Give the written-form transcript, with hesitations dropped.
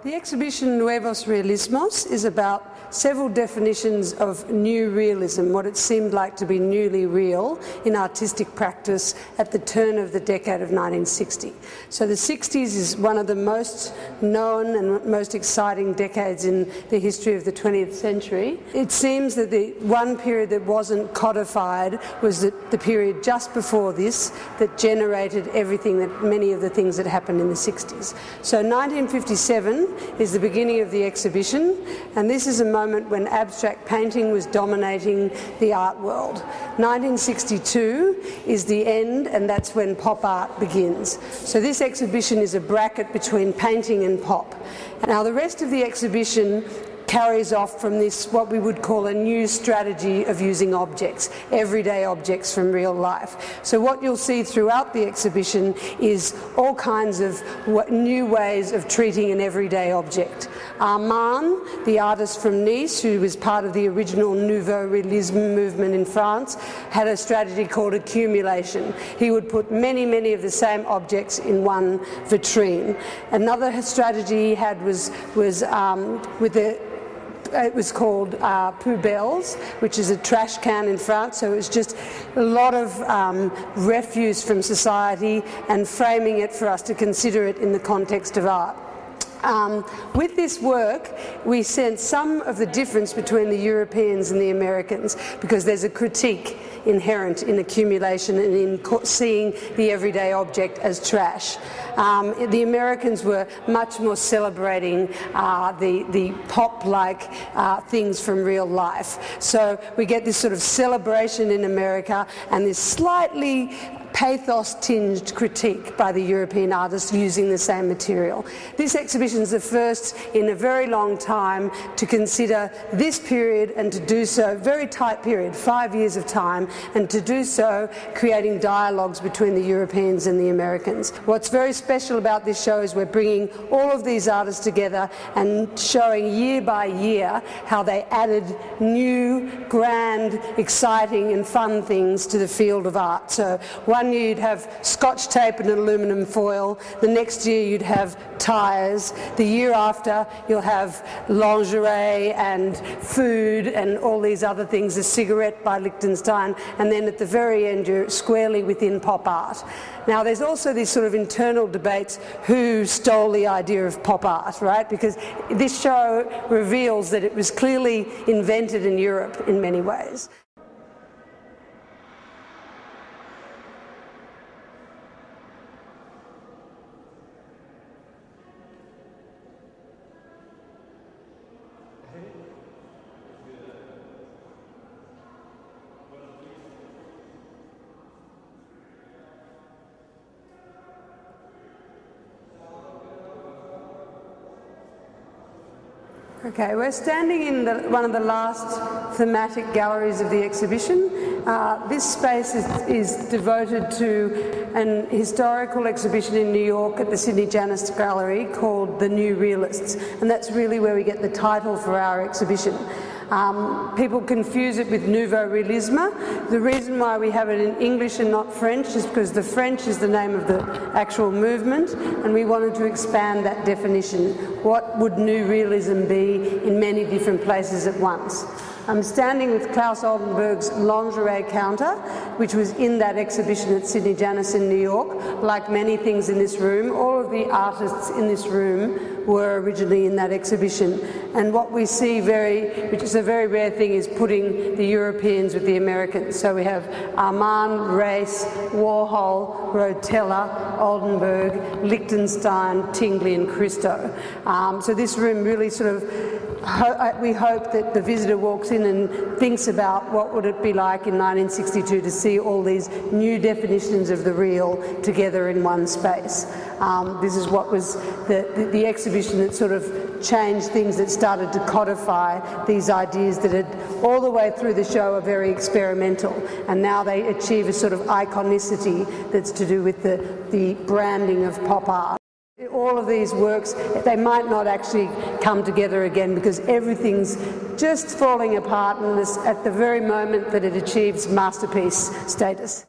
The exhibition Nuevos Realismos is about several definitions of new realism, what it seemed like to be newly real in artistic practice at the turn of the decade of 1960. So the 60s is one of the most known and most exciting decades in the history of the 20th century. It seems that the one period that wasn't codified was the period just before this that generated everything, that many of the things that happened in the 60s. So 1957 is the beginning of the exhibition, and this is a moment when abstract painting was dominating the art world. 1962 is the end, and that's when pop art begins. So this exhibition is a bracket between painting and pop. Now the rest of the exhibition carries off from this, what we would call a new strategy of using objects, everyday objects from real life. So what you'll see throughout the exhibition is all kinds of new ways of treating an everyday object. Armand, the artist from Nice, who was part of the original Nouveau Realisme movement in France, had a strategy called accumulation. He would put many, many of the same objects in one vitrine. Another strategy he had was it was called poubelles, which is a trash can in France, so it was just a lot of refuse from society and framing it for us to consider it in the context of art. With this work, we sense some of the difference between the Europeans and the Americans, because there's a critique inherent in accumulation and in seeing the everyday object as trash. The Americans were much more celebrating the pop-like things from real life. So we get this sort of celebration in America and this slightly pathos-tinged critique by the European artists using the same material. This exhibition is the first in a very long time to consider this period, and to do so, very tight period, 5 years of time, and to do so creating dialogues between the Europeans and the Americans. What's very special about this show is we're bringing all of these artists together and showing year by year how they added new, grand, exciting and fun things to the field of art. So one year you'd have scotch tape and aluminium foil, the next year you'd have tyres, the year after you'll have lingerie and food and all these other things, a cigarette by Liechtenstein, and then at the very end you're squarely within pop art. Now there's also these sort of internal debates, who stole the idea of pop art, right? Because this show reveals that it was clearly invented in Europe in many ways. Okay, we're standing in one of the last thematic galleries of the exhibition. This space is devoted to an historical exhibition in New York at the Sidney Janis Gallery called The New Realists, and that's really where we get the title for our exhibition. People confuse it with Nouveau Realisme. The reason why we have it in English and not French is because the French is the name of the actual movement, and we wanted to expand that definition. What would New Realism be in many different places at once? I'm standing with Claes Oldenburg's lingerie counter, which was in that exhibition at Sidney Janis in New York. Like many things in this room, all of the artists in this room were originally in that exhibition. And what we see which is a very rare thing, is putting the Europeans with the Americans. So we have Armand, Race, Warhol, Rotella, Oldenburg, Liechtenstein, Tingley and Christo. So this room really sort of, we hope that the visitor walks in and thinks about what would it be like in 1962 to see all these new definitions of the real together in one space. This is what was the exhibition that sort of changed things, that started to codify these ideas that had all the way through the show are very experimental, and now they achieve a sort of iconicity that's to do with the branding of pop art. All of these works, they might not actually come together again because everything's just falling apart at the very moment that it achieves masterpiece status.